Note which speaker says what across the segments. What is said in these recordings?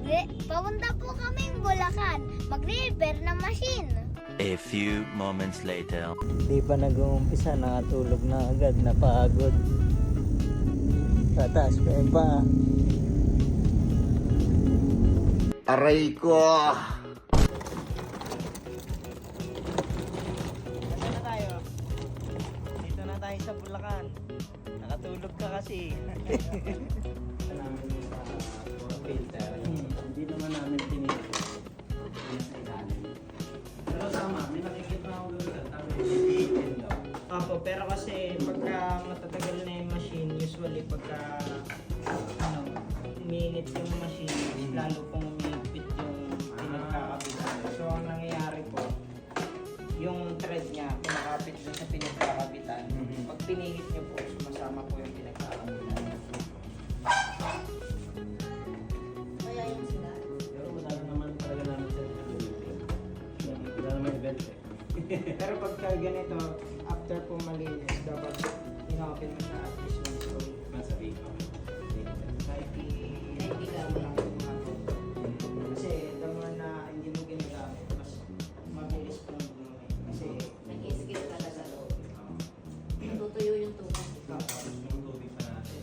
Speaker 1: Papunta po kaming Bulacan. Mag-repair ng machine.
Speaker 2: A few moments later.
Speaker 3: Hindi pa nag-uumpisa, nakatulog na agad, napagod. Tataas pa yung paa.
Speaker 4: Aray ko!
Speaker 3: Nasaan na tayo? Dito na tayo sa Bulacan. Nakatulog ka kasi.
Speaker 5: Namin sa filter, hindi naman namin tinigil. Sa ilalim. Pero tama, may nakikita ako gano'n. Tapos iitin daw.
Speaker 6: Opo, pero kasi pagka matatagal na yung machine, usually pagka umiinit yung machine, lalo pong umipit yung pinagkakabitan. So ang nangyayari po, yung thread niya, pinakapit doon sa pinagkakabitan. Pag pinihit niyo po, sumasama po yung pinagkakabitan.
Speaker 5: Pero wala naman talaga namin sa wala naman event eh.
Speaker 6: Pero pagka ganito, after po malinis, dapat in-open mo siya at least once a week.
Speaker 5: Once a week.
Speaker 6: Kahit hindi ka mo lang gumagawa. Kasi the more na hindi mo ginagamit, mas mabilis pong bumumi. Kasi
Speaker 7: Nag-i-skill ka na sa loob. Tutuyo yung tubig.
Speaker 5: Tapos yung tubig pa natin.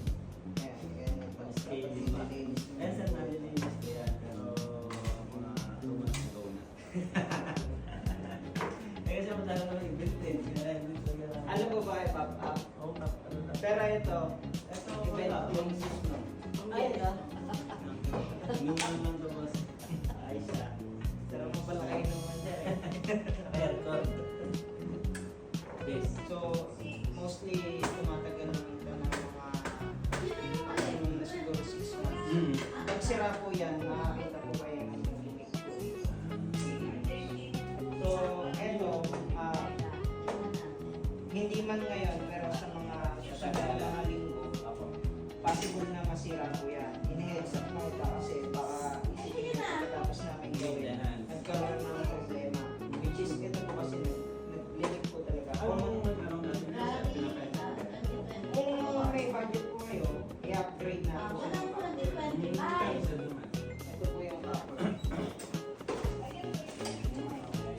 Speaker 6: yan yung
Speaker 5: Scaling pa.
Speaker 6: malinis.
Speaker 5: Eh, sir, nalinis ko yan. Pero mga 2 months ago na. Eh, kasi madala naman yung event eh. Event talaga.
Speaker 6: Alam mo ba, pop up?
Speaker 5: Oo, ano na.
Speaker 6: Pero ito,
Speaker 5: Ito,
Speaker 6: event
Speaker 5: wala.
Speaker 6: yung system.
Speaker 7: Ay, ka?
Speaker 5: Inuman lang to boss.
Speaker 6: Ayos ah. Sarap mo pala kayo naman dyan eh.
Speaker 5: Aircon. Yes.
Speaker 6: So, mostly tumatagal naman ito ng mga na siguro 6 months. Pag sira po yan, makakita po kayo ng unique po. So, eto, hindi man ngayon, pero sa mga mga linggo, possible na masira po yan. In-heads up mo ito kasi baka isipin nyo pagkatapos namin gawin, nagkaroon ng problema. Which is, ito po kasi naglilig po talaga.
Speaker 5: Kung magkaroon natin ito sa pinaka-event.
Speaker 6: Kung may budget po kayo, i-upgrade na po. Ito po yung copper.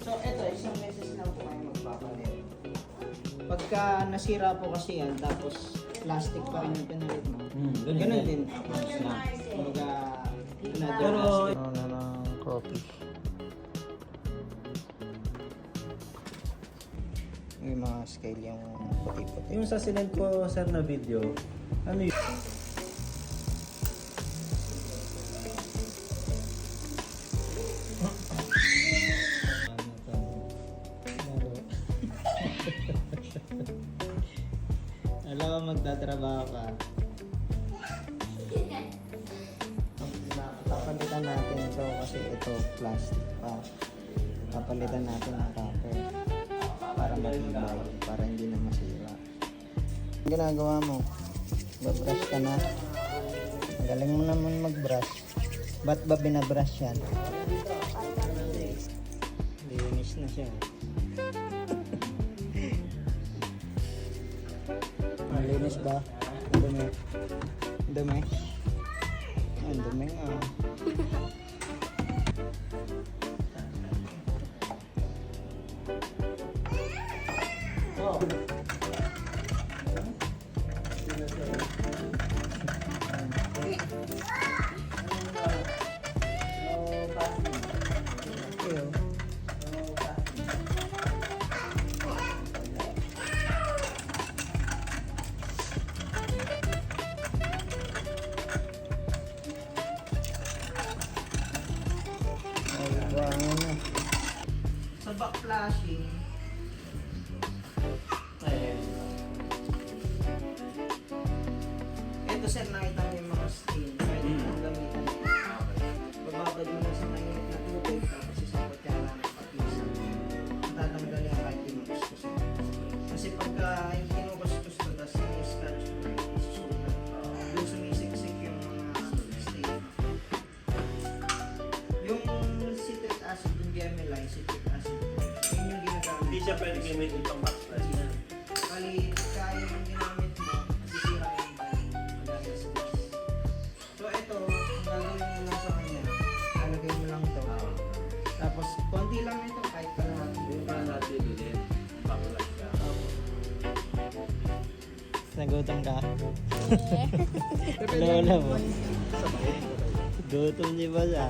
Speaker 6: So, ito, isang beses lang po kayo magpapalit. Pagka nasira po kasi yan, tapos plastic pa rin yung pinalit mo. Ganun din. Kumbaga,
Speaker 5: Pero,
Speaker 3: Ano na ng coffee. Yung mga scale yung puti-puti.
Speaker 5: yung sa sinend ko, sir, na video, ano yun?
Speaker 3: Alam mo, magtatrabaho ka. Papalitan natin ito kasi ito plastic pa. Papalitan natin ang copper para matibay, para hindi na masira. Ang ginagawa mo, babrush ka na. Magaling mo naman magbrush. Ba't ba binabrush yan? Linis na siya. Malinis ba? Ang dumi. Ang dumi. Ang dumi nga.
Speaker 6: sa backflashing, ito sir, nakita mo yung mga stain. Pwede mo gamitin. Bababad mo lang sa mainit na tubig, tapos isang kutsara ng patis. Tatanggal yan kahit kinukuskus mo. Kasi pagka yung kinukuskus mo, tapos yung scotch mo, isusulat. Yung sumisiksik yung mga stain. Yung citric acid, yung gemelline citric acid, yun yung ginagamit.
Speaker 5: Hindi siya pwede gamitin pang backslash na.
Speaker 6: Bali, kaya yung ginamit mo, masisira yung bali. Maganda sa base. So ito, ang gagawin mo lang sa kanya,
Speaker 3: nagutom ka? Lola mo. Gutom di ba siya?